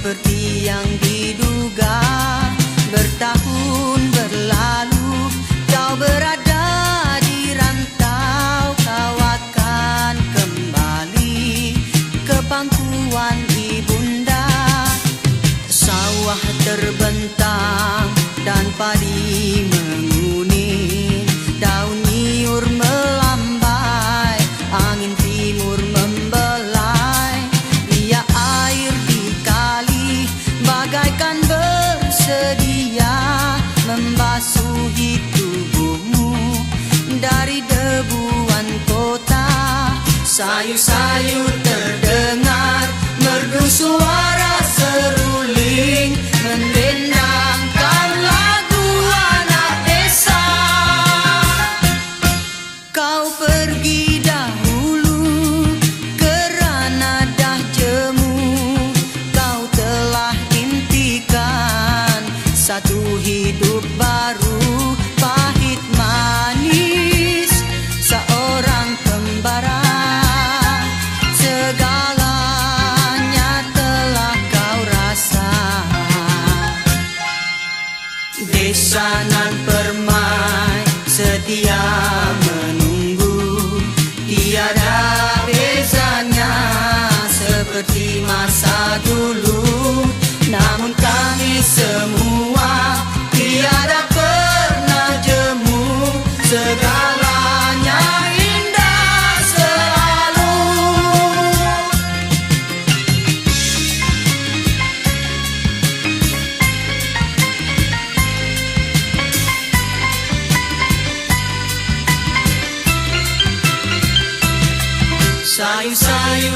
seperti yang diduga. Bertahun berlalu kau berada di rantau, kau akan kembali ke pangkuan ibunda. Sawah terbentang dan padi menguning, daun nyiur melambai, angin timur membelai. Liat air di kali bagaikan bersedia membasuhi tubuhmu dari debuan kota. Sayu-sayu terdengar merdu suara seruling mendendangkan lagu anak desa. Kau pergi dahulu kerana dah jemu, kau telah impikan satu hidup baru, pahit manis seorang kembara. Segalanya telah kau rasa. Desa nan permai setia menunggu, tiada bezanya seperti masa dulu. Namun kami semua tiada pernah jemu, segalanya indah selalu. Sayu-sayu